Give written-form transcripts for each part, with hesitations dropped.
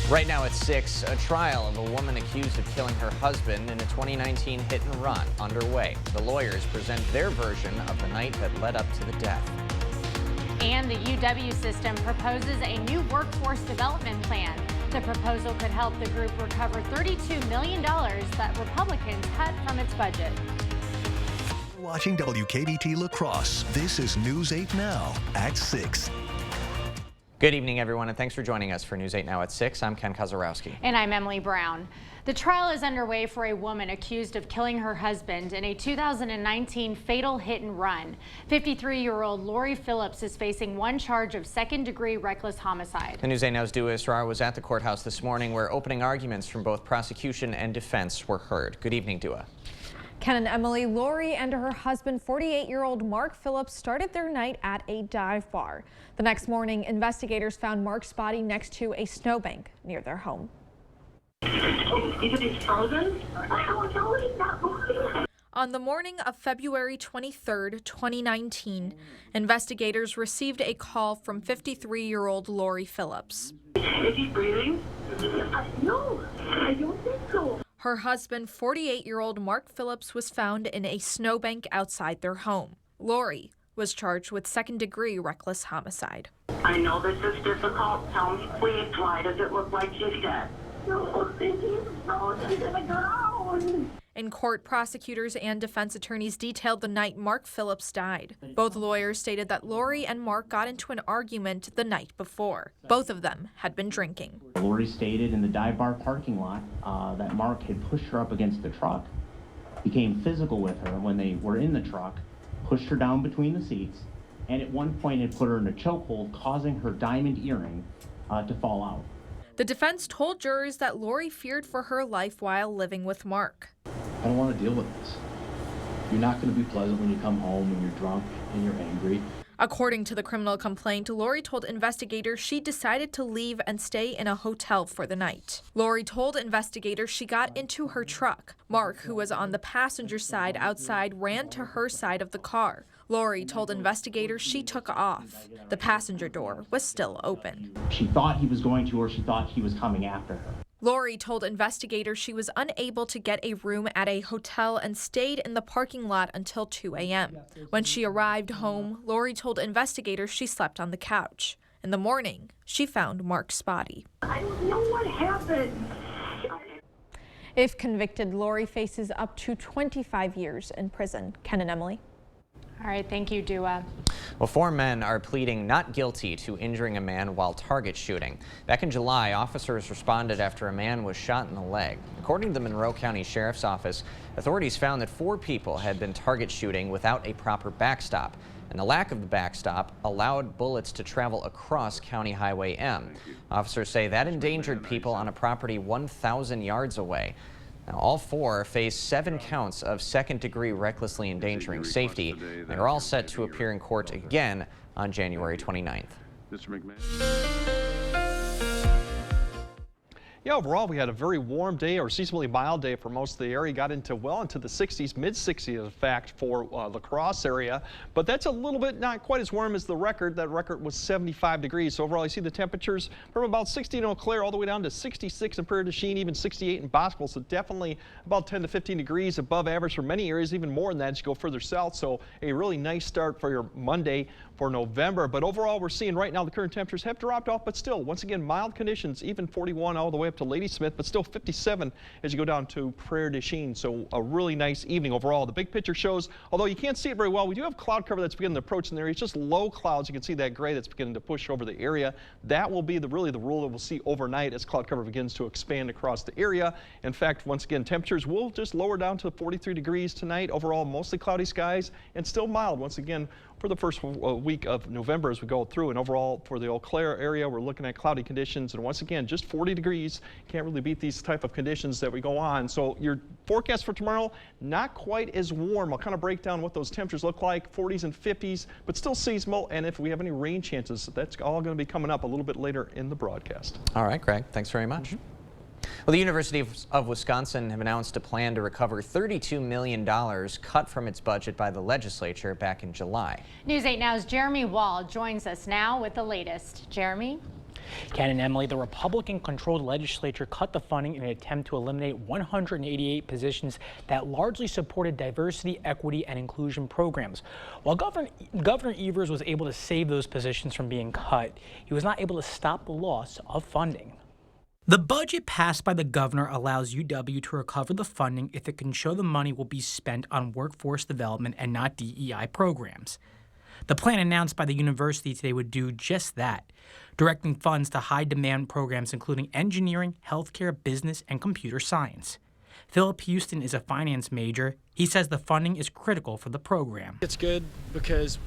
Right now at 6, a trial of a woman accused of killing her husband in a 2019 hit and run underway. The lawyers present their version of the night that led up to the death. And the UW system proposes a new workforce development plan. The proposal could help the group recover $32 million that Republicans cut from its budget. Watching WKBT La Crosse. This is News 8 Now at 6. Good evening, everyone, and thanks for joining us for News 8 Now at 6. I'm Ken Kozarowski. And I'm Emily Brown. The trial is underway for a woman accused of killing her husband in a 2019 fatal hit and run. 53-year-old Lori Phillips is facing one charge of second-degree reckless homicide. The News 8 Now's Dua Israr was at the courthouse this morning where opening arguments from both prosecution and defense were heard. Good evening, Dua. Ken and Emily, Lori and her husband, 48-year-old Mark Phillips, started their night at a dive bar. The next morning, investigators found Mark's body next to a snowbank near their home. On the morning of February 23, 2019, investigators received a call from 53-year-old Lori Phillips. Is he breathing? No, I don't think so. Her husband, 48-year-old Mark Phillips, was found in a snowbank outside their home. Lori was charged with second-degree reckless homicide. I know this is difficult. Tell me, please, why does it look like she's dead? No, she's in the ground. In court, prosecutors and defense attorneys detailed the night Mark Phillips died. Both lawyers stated that Lori and Mark got into an argument the night before. Both of them had been drinking. Lori stated in the dive bar parking lot that Mark had pushed her up against the truck, became physical with her when they were in the truck, pushed her down between the seats, and at one point had put her in a chokehold, causing her diamond earring to fall out. The defense told jurors that Lori feared for her life while living with Mark. I don't want to deal with this. You're not going to be pleasant when you come home and you're drunk and you're angry. According to the criminal complaint, Lori told investigators she decided to leave and stay in a hotel for the night. Lori told investigators she got into her truck. Mark, who was on the passenger side outside, ran to her side of the car. Lori told investigators she took off. The passenger door was still open. She thought he was going to, or she thought he was coming after her. Lori told investigators she was unable to get a room at a hotel and stayed in the parking lot until 2 a.m. When she arrived home, Lori told investigators she slept on the couch. In the morning, she found Mark's body. I don't know what happened. If convicted, Lori faces up to 25 years in prison. Ken and Emily. All right, thank you, Dua. Well, 4 men are pleading not guilty to injuring a man while target shooting. Back in July, officers responded after a man was shot in the leg. According to the Monroe County Sheriff's Office, authorities found that 4 people had been target shooting without a proper backstop, and the lack of the backstop allowed bullets to travel across County Highway M. Officers say that endangered people on a property 1,000 yards away. Now, all 4 face 7 counts of second-degree recklessly endangering safety. They are all set to appear in court again on January 29th. Mr. McMahon. Yeah, overall, we had a very warm day or seasonally mild day for most of the area. Got into well into the 60s, mid-60s, in fact, for La Crosse area. But that's a little bit not quite as warm as the record. That record was 75 degrees. So overall, you see the temperatures from about 60 in Eau Claire all the way down to 66 in Prairie du Chien, even 68 in Boscoville. So definitely about 10 to 15 degrees above average for many areas, even more than that as you go further south. So a really nice start for your Monday for November. But overall, we're seeing right now the current temperatures have dropped off, but still, once again, mild conditions, even 41 all the way up to Ladysmith, but still 57 as you go down to Prairie du Chien. So a really nice evening overall. The big picture shows, although you can't see it very well, we do have cloud cover that's beginning to approach in the area. It's just low clouds. You can see that gray that's beginning to push over the area. That will be really the rule that we'll see overnight as cloud cover begins to expand across the area. In fact, once again, temperatures will just lower down to 43 degrees tonight. Overall, mostly cloudy skies and still mild once again for the first week of November as we go through. And overall for the Eau Claire area, we're looking at cloudy conditions, and once again, just 40 degrees. Can't really beat these type of conditions that we go on. So your forecast for tomorrow, not quite as warm. I'll kind of break down what those temperatures look like, 40s and 50s, but still seasonal. And if we have any rain chances, that's all going to be coming up a little bit later in the broadcast. All right, Greg, thanks very much. Well, the University of Wisconsin have announced a plan to recover $32 million cut from its budget by the legislature back in July. News 8 Now's Jeremy Wall joins us now with the latest. Jeremy? Ken and Emily, the Republican-controlled legislature cut the funding in an attempt to eliminate 188 positions that largely supported diversity, equity, and inclusion programs. While Governor Evers was able to save those positions from being cut, he was not able to stop the loss of funding. The budget passed by the governor allows UW to recover the funding if it can show the money will be spent on workforce development and not DEI programs. The plan announced by the university today would do just that, directing funds to high-demand programs including engineering, healthcare, business, and computer science. Philip Houston is a finance major. He says the funding is critical for the program. It's good because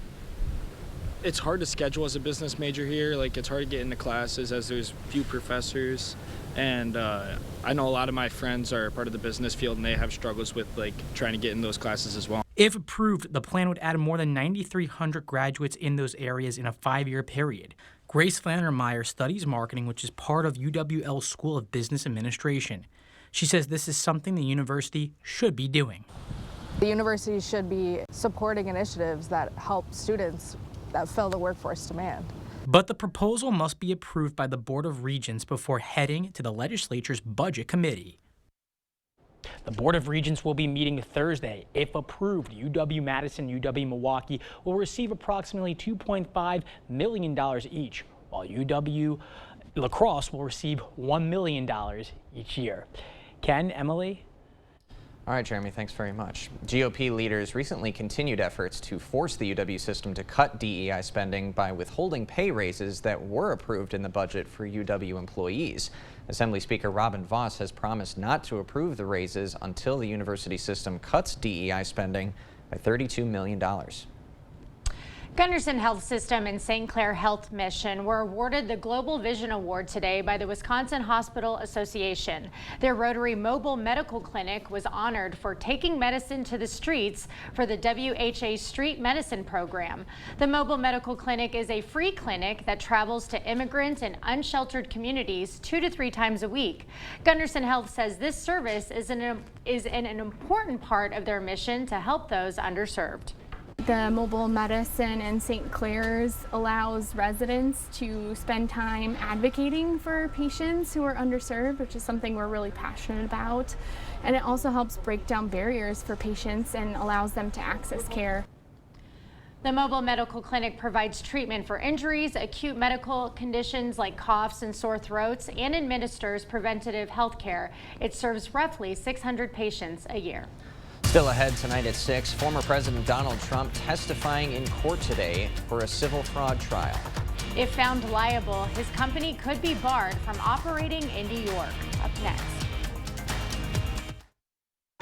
it's hard to schedule as a business major here. Like, it's hard to get into classes as there's few professors. And I know a lot of my friends are part of the business field and they have struggles with trying to get in those classes as well. If approved, the plan would add more than 9,300 graduates in those areas in a 5-year period. Grace Flannermeyer studies marketing, which is part of UWL's School of Business Administration. She says this is something the university should be doing. The university should be supporting initiatives that help students that fill the workforce demand. But the proposal must be approved by the Board of Regents before heading to the legislature's Budget Committee. The Board of Regents will be meeting Thursday. If approved, UW-Madison and UW-Milwaukee will receive approximately $2.5 million each, while UW-La Crosse will receive $1 million each year. Ken, Emily? All right, Jeremy, thanks very much. GOP leaders recently continued efforts to force the UW system to cut DEI spending by withholding pay raises that were approved in the budget for UW employees. Assembly Speaker Robin Vos has promised not to approve the raises until the university system cuts DEI spending by $32 million. Gunderson Health System and St. Clair Health Mission were awarded the Global Vision Award today by the Wisconsin Hospital Association. Their Rotary Mobile Medical Clinic was honored for taking medicine to the streets for the WHA Street Medicine Program. The Mobile Medical Clinic is a free clinic that travels to immigrant and unsheltered communities 2 to 3 times a week. Gunderson Health says this service is an important part of their mission to help those underserved. The mobile medicine in St. Clair's allows residents to spend time advocating for patients who are underserved, which is something we're really passionate about. And it also helps break down barriers for patients and allows them to access care. The mobile medical clinic provides treatment for injuries, acute medical conditions like coughs and sore throats, and administers preventative health care. It serves roughly 600 patients a year. Still ahead tonight at 6, former President Donald Trump testifying in court today for a civil fraud trial. If found liable, his company could be barred from operating in New York. Up next.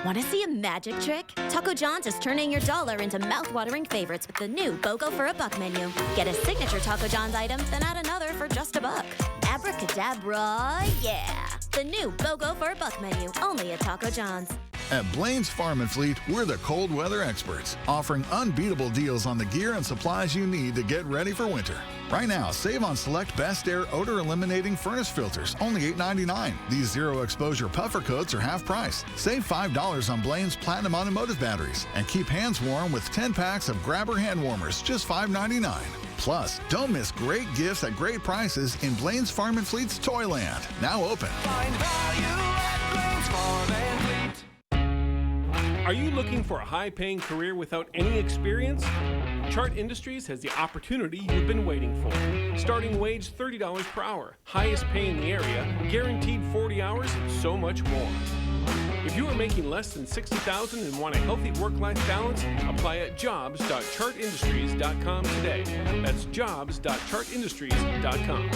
Want to see a magic trick? Taco John's is turning your dollar into mouth-watering favorites with the new BOGO for a Buck menu. Get a signature Taco John's item, then add another for just $1. Abracadabra, yeah! The new BOGO for a Buck menu, only at Taco John's. At Blaine's Farm and Fleet, we're the cold weather experts, offering unbeatable deals on the gear and supplies you need to get ready for winter. Right now, save on select Best Air odor-eliminating furnace filters, only $8.99. These zero-exposure puffer coats are half price. Save $5 on Blaine's Platinum Automotive batteries, and keep hands warm with 10 packs of Grabber hand warmers, just $5.99. Plus, don't miss great gifts at great prices in Blaine's Farm and Fleet's Toyland, now open. Find value at Blaine's Farm and Fleet. Are you looking for a high-paying career without any experience? Chart Industries has the opportunity you've been waiting for. Starting wage $30 per hour, highest pay in the area, guaranteed 40 hours, and so much more. If you are making less than $60,000 and want a healthy work-life balance, apply at jobs.chartindustries.com today. That's jobs.chartindustries.com.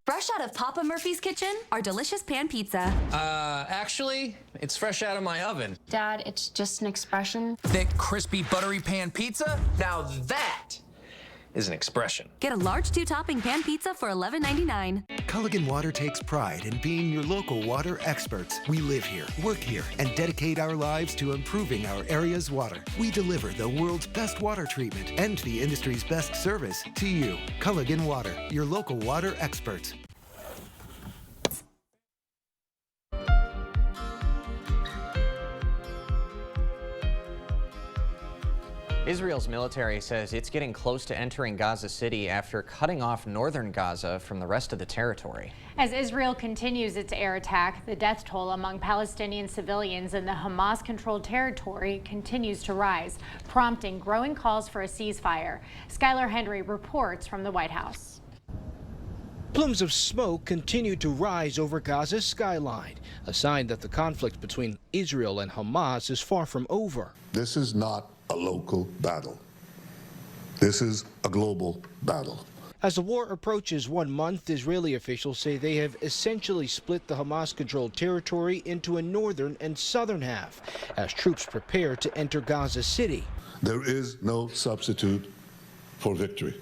Fresh out of Papa Murphy's kitchen, our delicious pan pizza. Actually, it's fresh out of my oven. Dad, it's just an expression. Thick, crispy, buttery pan pizza? Now that is an expression. Get a large 2-topping pan pizza for $11.99. Culligan Water takes pride in being your local water experts. We live here, work here, and dedicate our lives to improving our area's water. We deliver the world's best water treatment and the industry's best service to you. Culligan Water, your local water experts. Israel's military says it's getting close to entering Gaza City after cutting off northern Gaza from the rest of the territory. As Israel continues its air attack, the death toll among Palestinian civilians in the Hamas-controlled territory continues to rise, prompting growing calls for a ceasefire. Skylar Henry reports from the White House. Plumes of smoke continue to rise over Gaza's skyline, a sign that the conflict between Israel and Hamas is far from over. This is not a local battle. This is a global battle. As the war approaches 1 month, Israeli officials say they have essentially split the Hamas-controlled territory into a northern and southern half as troops prepare to enter Gaza City. There is no substitute for victory.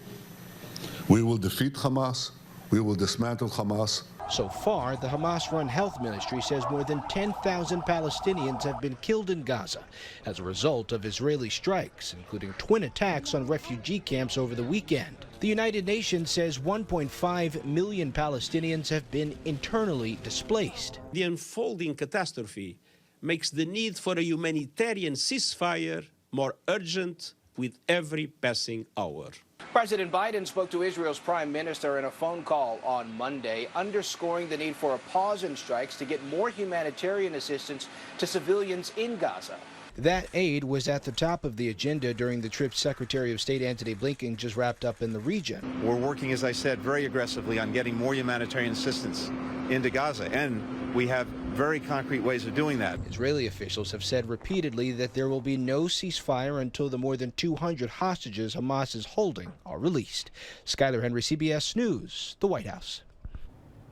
We will defeat Hamas. We will dismantle Hamas. So far, the Hamas-run health ministry says more than 10,000 Palestinians have been killed in Gaza as a result of Israeli strikes, including twin attacks on refugee camps over the weekend. The United Nations says 1.5 million Palestinians have been internally displaced. The unfolding catastrophe makes the need for a humanitarian ceasefire more urgent with every passing hour. President Biden spoke to Israel's prime minister in a phone call on Monday, underscoring the need for a pause in strikes to get more humanitarian assistance to civilians in Gaza. That aid was at the top of the agenda during the trip Secretary of State Antony Blinken just wrapped up in the region. We're working, as I said, very aggressively on getting more humanitarian assistance into Gaza, and we have very concrete ways of doing that. Israeli officials have said repeatedly that there will be no ceasefire until the more than 200 hostages Hamas is holding are released. Skylar Henry, CBS News, the White House.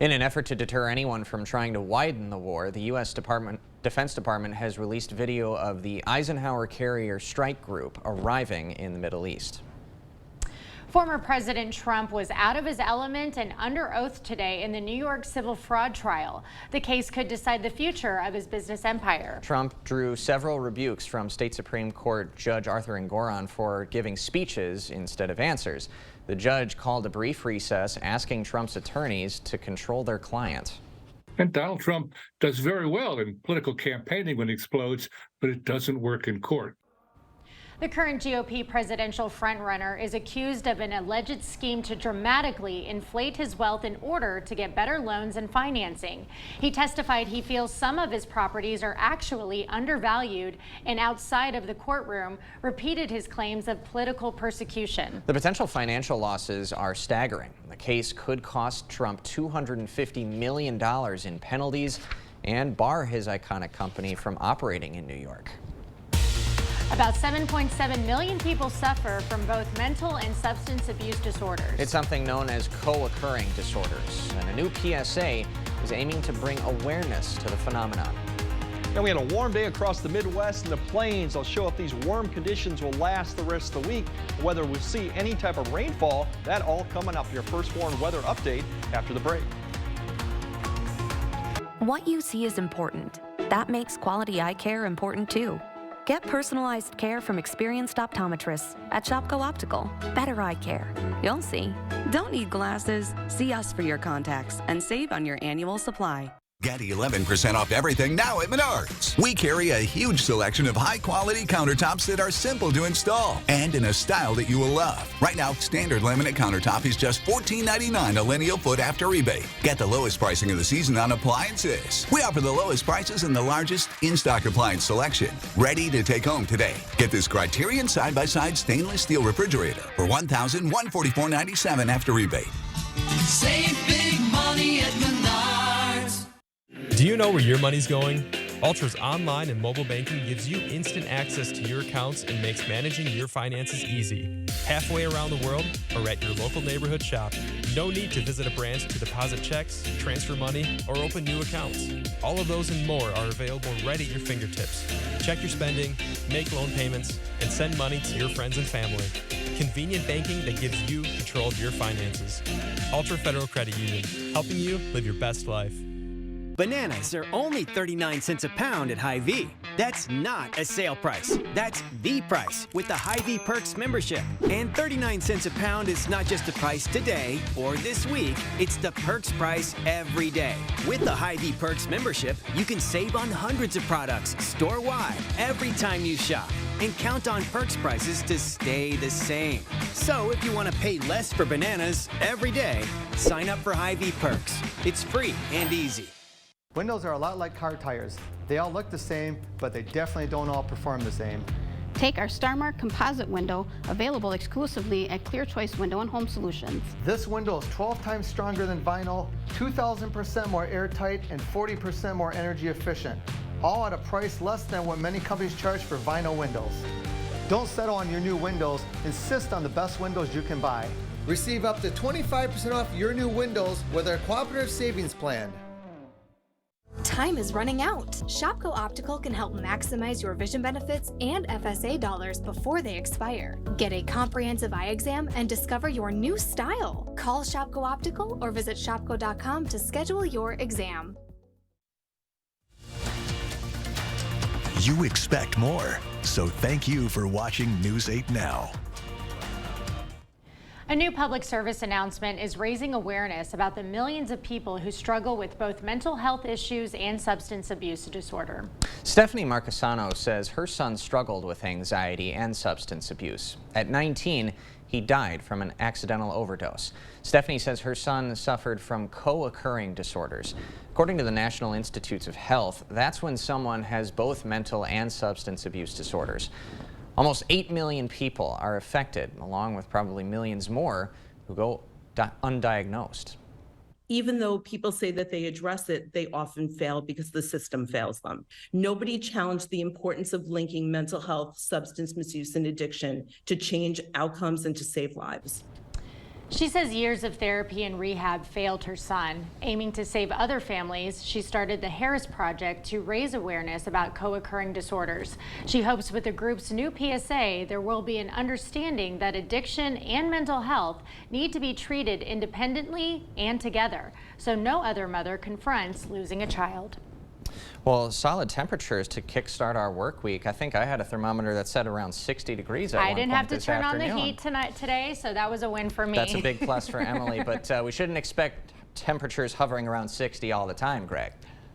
In an effort to deter anyone from trying to widen the war, the U.S. Defense Department has released video of the Eisenhower Carrier Strike Group arriving in the Middle East. Former President Trump was out of his element and under oath today in the New York civil fraud trial. The case could decide the future of his business empire. Trump drew several rebukes from State Supreme Court Judge Arthur Engoron for giving speeches instead of answers. The judge called a brief recess, asking Trump's attorneys to control their client. And Donald Trump does very well in political campaigning when it explodes, but it doesn't work in court. The current GOP presidential frontrunner is accused of an alleged scheme to dramatically inflate his wealth in order to get better loans and financing. He testified he feels some of his properties are actually undervalued, and outside of the courtroom repeated his claims of political persecution. The potential financial losses are staggering. The case could cost Trump $250 million in penalties and bar his iconic company from operating in New York. About 7.7 million people suffer from both mental and substance abuse disorders. It's something known as co-occurring disorders, and a new PSA is aiming to bring awareness to the phenomenon. Now, we had a warm day across the Midwest and the plains. I'll show if these warm conditions will last the rest of the week, whether we'll see any type of rainfall. That all coming up. Your first warm weather update after the break. What you see is important. That makes quality eye care important too. Get personalized care from experienced optometrists at Shopko Optical. Better eye care. You'll see. Don't need glasses. See us for your contacts and save on your annual supply. Get 11% off everything now at Menards. We carry a huge selection of high-quality countertops that are simple to install and in a style that you will love. Right now, standard laminate countertop is just $14.99 a lineal foot after rebate. Get the lowest pricing of the season on appliances. We offer the lowest prices and the largest in-stock appliance selection. Ready to take home today. Get this Criterion side-by-side stainless steel refrigerator for $1,144.97 after rebate. Save big money at Menards. Do you know where your money's going? Ultra's online and mobile banking gives you instant access to your accounts and makes managing your finances easy. Halfway around the world or at your local neighborhood shop, no need to visit a branch to deposit checks, transfer money, or open new accounts. All of those and more are available right at your fingertips. Check your spending, make loan payments, and send money to your friends and family. Convenient banking that gives you control of your finances. Ultra Federal Credit Union, helping you live your best life. Bananas are only 39 cents a pound at Hy-Vee. That's not a sale price. That's the price with the Hy-Vee Perks membership. And 39 cents a pound is not just the price today or this week. It's the Perks price every day. With the Hy-Vee Perks membership, you can save on hundreds of products store-wide every time you shop. and count on Perks prices to stay the same. So if you want to pay less for bananas every day, sign up for Hy-Vee Perks. It's free and easy. Windows are a lot like car tires. They all look the same, but they definitely don't all perform the same. Take our StarMark composite window, available exclusively at Clear Choice Window and Home Solutions. This window is 12 times stronger than vinyl, 2,000% more airtight, and 40% more energy efficient. All at a price less than what many companies charge for vinyl windows. Don't settle on your new windows. Insist on the best windows you can buy. Receive up to 25% off your new windows with our Cooperative Savings Plan. Time is running out. Shopko Optical can help maximize your vision benefits and FSA dollars before they expire. Get a comprehensive eye exam and discover your new style. Call Shopko Optical or visit shopko.com to schedule your exam. You expect more, so thank you for watching News 8 Now. A new public service announcement is raising awareness about the millions of people who struggle with both mental health issues and substance abuse disorder. Stephanie Marcasano says her son struggled with anxiety and substance abuse. At 19, he died from an accidental overdose. Stephanie says her son suffered from co-occurring disorders. According to the National Institutes of Health, that's when someone has both mental and substance abuse disorders. Almost 8 million people are affected, along with probably millions more who go undiagnosed. Even though people say that they address it, they often fail because the system fails them. Nobody challenged the importance of linking mental health, substance misuse, and addiction to change outcomes and to save lives. She says years of therapy and rehab failed her son. Aiming to save other families, she started the Harris Project to raise awareness about co-occurring disorders. She hopes with the group's new PSA, there will be an understanding that addiction and mental health need to be treated independently and together, so no other mother confronts losing a child. Well, solid temperatures to kickstart our work week. I think I had a thermometer that said around 60 degrees at one point this afternoon. I didn't have to turn on the heat today, so that was a win for me. That's a big plus for Emily, but we shouldn't expect temperatures hovering around 60 all the time, Greg.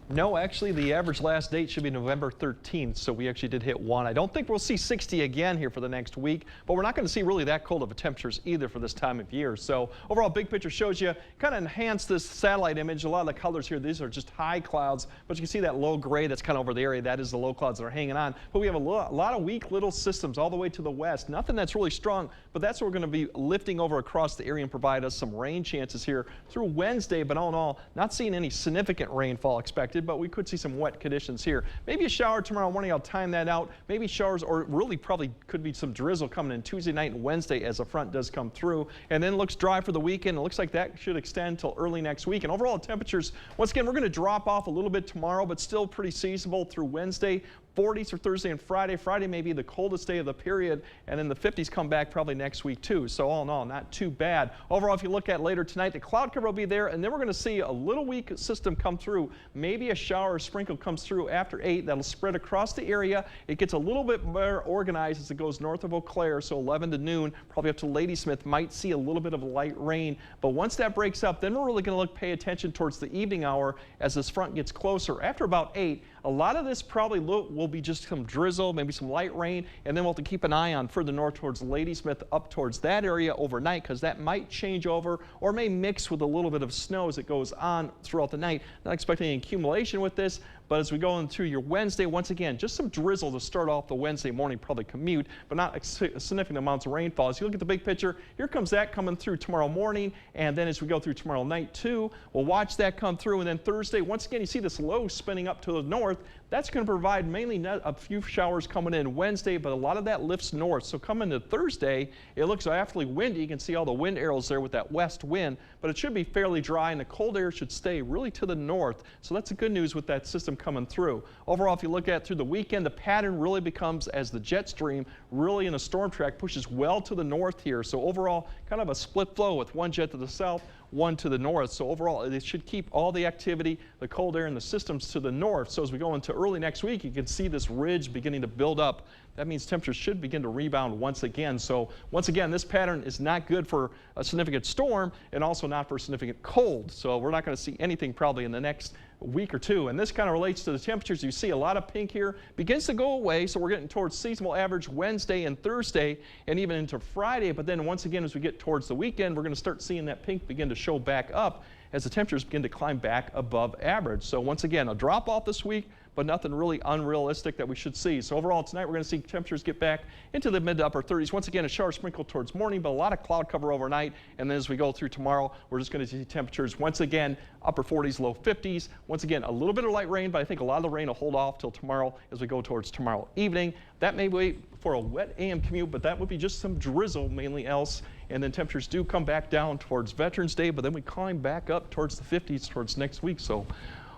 No, actually, the average last date should be November 13th, so we actually did hit 1. I don't think we'll see 60 again here for the next week, but we're not going to see really that cold of a temperatures either for this time of year. So overall, big picture shows you kind of enhance this satellite image. A lot of the colors here, these are just high clouds, but you can see that low gray that's kind of over the area. That is the low clouds that are hanging on. But we have a lot of weak little systems all the way to the west. Nothing that's really strong, but that's what we're going to be lifting over across the area and provide us some rain chances here through Wednesday. But all in all, not seeing any significant rainfall expected, but we could see some wet conditions here. Maybe a shower tomorrow morning. I'll time that out. Maybe showers, or really probably could be some drizzle coming in Tuesday night and Wednesday as the front does come through. And then looks dry for the weekend. It looks like that should extend until early next week. And overall temperatures, once again, we're going to drop off a little bit tomorrow, but still pretty seasonable through Wednesday. 40s for Thursday and Friday. Friday may be the coldest day of the period, and then the 50s come back probably next week too. So all in all, not too bad. Overall, if you look at later tonight, the cloud cover will be there, and then we're going to see a little weak system come through. Maybe a shower or sprinkle comes through after 8. That'll spread across the area. It gets a little bit more organized as it goes north of Eau Claire, so 11 to noon, probably up to Ladysmith, might see a little bit of light rain. But once that breaks up, then we're really going to pay attention towards the evening hour as this front gets closer. After about 8, a lot of this probably will be just some drizzle, maybe some light rain, and then we'll have to keep an eye on further north towards Ladysmith, up towards that area overnight, because that might change over or may mix with a little bit of snow as it goes on throughout the night. Not expecting any accumulation with this, but as we go into your Wednesday, once again, just some drizzle to start off the Wednesday morning, probably commute, but not significant amounts of rainfall. As you look at the big picture, here comes that coming through tomorrow morning, and then as we go through tomorrow night too, we'll watch that come through, and then Thursday, once again, you see this low spinning up to the north. That's going to provide mainly a few showers coming in Wednesday, but a lot of that lifts north. So coming to Thursday, it looks awfully windy. You can see all the wind arrows there with that west wind, but it should be fairly dry, and the cold air should stay really to the north. So that's the good news with that system coming through. Overall, if you look at through the weekend, the pattern really becomes as the jet stream really in a storm track pushes well to the north here. So overall, kind of a split flow with one jet to the south, one to the north. So overall, it should keep all the activity, the cold air, and the systems to the north. So as we go into early next week, you can see this ridge beginning to build up. That means temperatures should begin to rebound once again. So once again, this pattern is not good for a significant storm and also not for a significant cold. So we're not going to see anything probably in the next week or two. And this kind of relates to the temperatures. You see a lot of pink here. Begins to go away, so we're getting towards seasonal average Wednesday and Thursday and even into Friday. But then once again, as we get towards the weekend, we're going to start seeing that pink begin to show back up as the temperatures begin to climb back above average. So once again, a drop off this week, but nothing really unrealistic that we should see. So overall tonight, we're going to see temperatures get back into the mid to upper 30s. Once again, a shower sprinkle towards morning, but a lot of cloud cover overnight. And then as we go through tomorrow, we're just going to see temperatures once again, upper 40s, low 50s. Once again, a little bit of light rain, but I think a lot of the rain will hold off till tomorrow as we go towards tomorrow evening. That may wait for a wet AM commute, but that would be just some drizzle mainly else. And then temperatures do come back down towards Veterans Day, but then we climb back up towards the 50s towards next week. So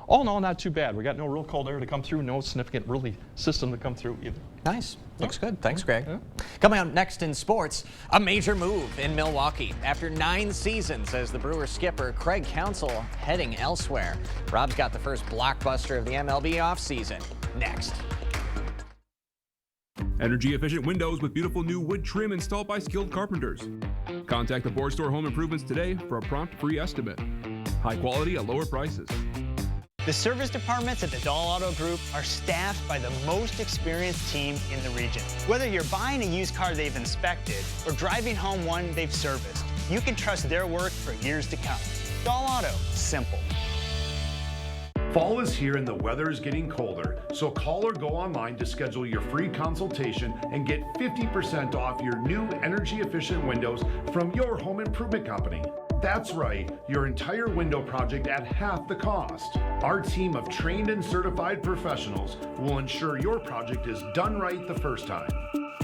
all in all, not too bad. We got no real cold air to come through, no significant really system to come through either. Nice. Looks good. Thanks, Greg. Coming up next in sports, a major move in Milwaukee. After 9 seasons as the Brewers skipper, Craig Counsell heading elsewhere. Rob's got the first blockbuster of the MLB offseason. Next. Energy-efficient windows with beautiful new wood trim installed by skilled carpenters. Contact the Board Store Home Improvements today for a prompt free estimate. High quality at lower prices. The service departments at the Dahl Auto Group are staffed by the most experienced team in the region. Whether you're buying a used car they've inspected or driving home one they've serviced, you can trust their work for years to come. Dahl Auto, simple. Fall is here and the weather is getting colder, so call or go online to schedule your free consultation and get 50% off your new energy-efficient windows from your home improvement company. That's right, your entire window project at half the cost. Our team of trained and certified professionals will ensure your project is done right the first time.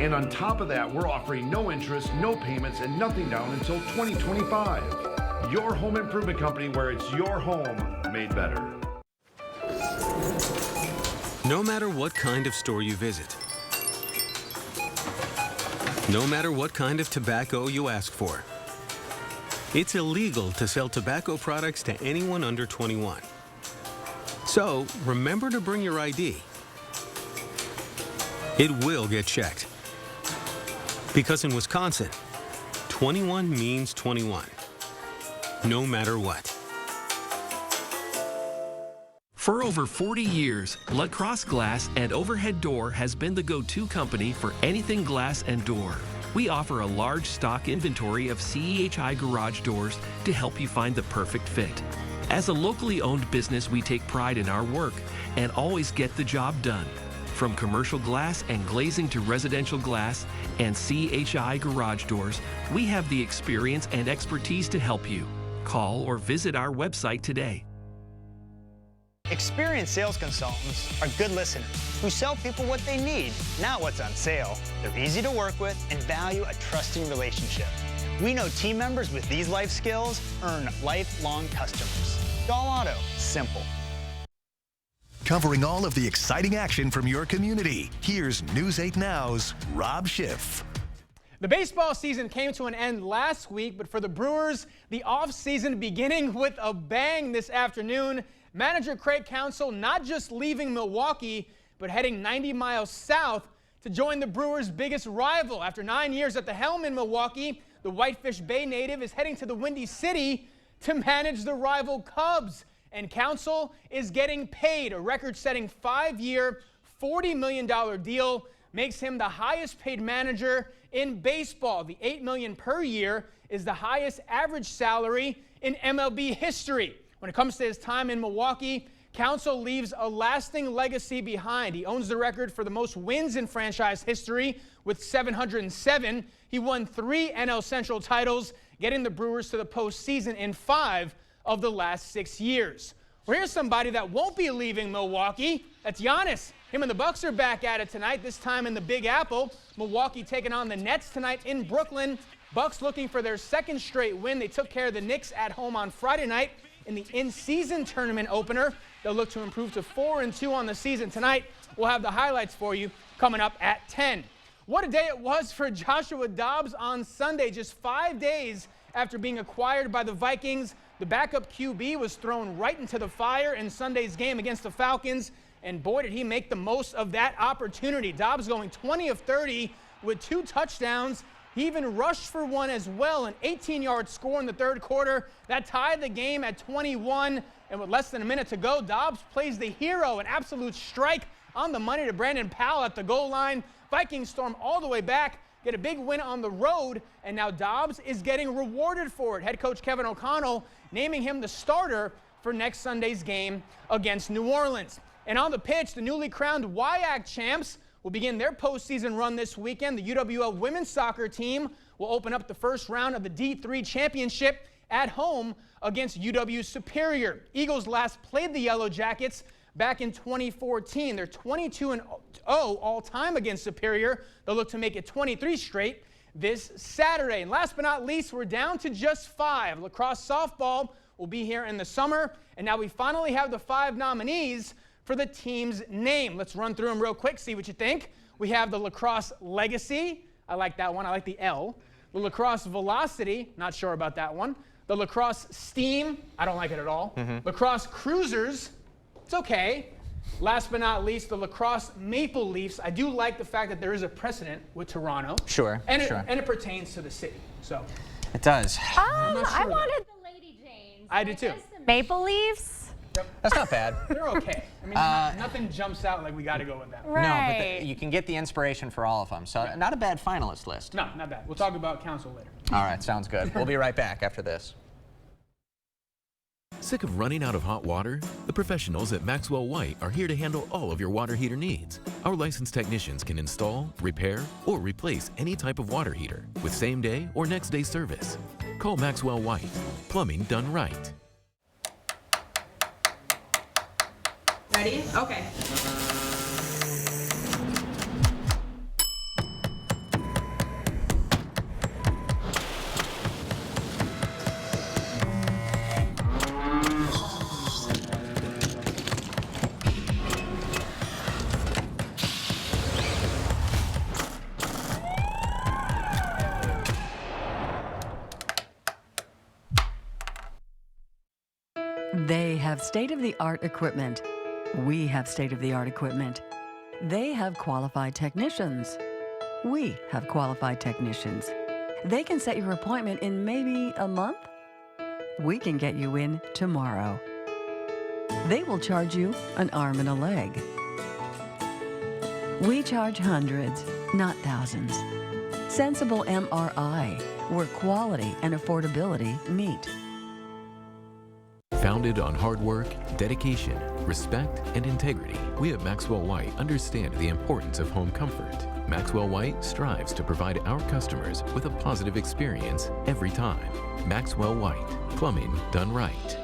And on top of that, we're offering no interest, no payments, and nothing down until 2025. Your home improvement company, where it's your home made better. No matter what kind of store you visit, no matter what kind of tobacco you ask for, it's illegal to sell tobacco products to anyone under 21. So remember to bring your ID. It will get checked. Because in Wisconsin, 21 means 21, no matter what. For over 40 years, La Crosse Glass and Overhead Door has been the go-to company for anything glass and door. We offer a large stock inventory of CEHI garage doors to help you find the perfect fit. As a locally owned business, we take pride in our work and always get the job done. From commercial glass and glazing to residential glass and CEHI garage doors, we have the experience and expertise to help you. Call or visit our website today. Experienced sales consultants are good listeners who sell people what they need, not what's on sale. They're easy to work with and value a trusting relationship. We know team members with these life skills earn lifelong customers. Dahl Auto, simple. Covering all of the exciting action from your community, here's News 8 Now's Rob Schiff. The baseball season came to an end last week, but for the Brewers, the offseason beginning with a bang this afternoon. Manager Craig Counsell not just leaving Milwaukee, but heading 90 miles south to join the Brewers' biggest rival. After 9 years at the helm in Milwaukee, the Whitefish Bay native is heading to the Windy City to manage the rival Cubs. And Counsell is getting paid. A record-setting 5-year, $40 million deal makes him the highest-paid manager in baseball. The $8 million per year is the highest average salary in MLB history. When it comes to his time in Milwaukee, Counsell leaves a lasting legacy behind. He owns the record for the most wins in franchise history with 707. He won 3 NL Central titles, getting the Brewers to the postseason in 5 of the last 6 years. Well, here's somebody that won't be leaving Milwaukee. That's Giannis. Him and the Bucks are back at it tonight, this time in the Big Apple. Milwaukee taking on the Nets tonight in Brooklyn. Bucks looking for their 2nd straight win. They took care of the Knicks at home on Friday night in the in-season tournament opener. They'll look to improve to 4-2 on the season tonight. We'll have the highlights for you coming up at 10. What a day it was for Joshua Dobbs on Sunday. Just 5 days after being acquired by the Vikings, the backup QB was thrown right into the fire in Sunday's game against the Falcons, and boy, did he make the most of that opportunity. Dobbs going 20 of 30 with 2 touchdowns He even rushed for one as well, an 18-yard score in the third quarter. That tied the game at 21, and with less than a minute to go, Dobbs plays the hero, an absolute strike on the money to Brandon Powell at the goal line. Vikings storm all the way back, get a big win on the road, and now Dobbs is getting rewarded for it. Head coach Kevin O'Connell naming him the starter for next Sunday's game against New Orleans. And on the pitch, the newly crowned WIAC champs will begin their postseason run this weekend. The UWL women's soccer team will open up the first round of the D3 championship at home against UW Superior. Eagles last played the Yellow Jackets back in 2014. They're 22-0 all-time against Superior. They'll look to make it 23 straight this Saturday. And last but not least, we're down to just 5. Lacrosse softball will be here in the summer, and now we finally have the 5 nominees for the team's name. Let's run through them real quick, see what you think. We have the Lacrosse Legacy. I like that one. I like the L. The Lacrosse Velocity. Not sure about that one. The Lacrosse Steam. I don't like it at all. Lacrosse Cruisers. It's okay. Last but not least, the Lacrosse Maple Leafs. I do like the fact that there is a precedent with Toronto. Sure, and sure. It pertains to the city. So it does. I wanted the Lady Janes. I do too. The Maple Leafs. That's not bad. They're okay. I mean, nothing jumps out like we got to go with that. Right. No, but you can get the inspiration for all of them. So not a bad finalist list. No, not bad. We'll talk about council later. All right, sounds good. We'll be right back after this. Sick of running out of hot water? The professionals at Maxwell White are here to handle all of your water heater needs. Our licensed technicians can install, repair, or replace any type of water heater with same-day or next-day service. Call Maxwell White. Plumbing done right. Ready? Okay. They have state-of-the-art equipment. We have state-of-the-art equipment. They have qualified technicians. We have qualified technicians. They can set your appointment in maybe a month. We can get you in tomorrow. They will charge you an arm and a leg. We charge hundreds, not thousands. Sensible MRI, where quality and affordability meet. Founded on hard work, dedication, respect, and integrity, we at Maxwell White understand the importance of home comfort. Maxwell White strives to provide our customers with a positive experience every time. Maxwell White, plumbing done right.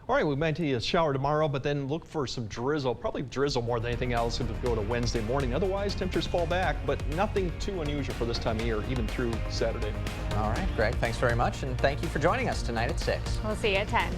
All right, we might see a shower tomorrow, but then look for some drizzle, probably drizzle more than anything else if we go to Wednesday morning. Otherwise, temperatures fall back, but nothing too unusual for this time of year, even through Saturday. All right, Greg, thanks very much, and thank you for joining us tonight at 6. We'll see you at 10.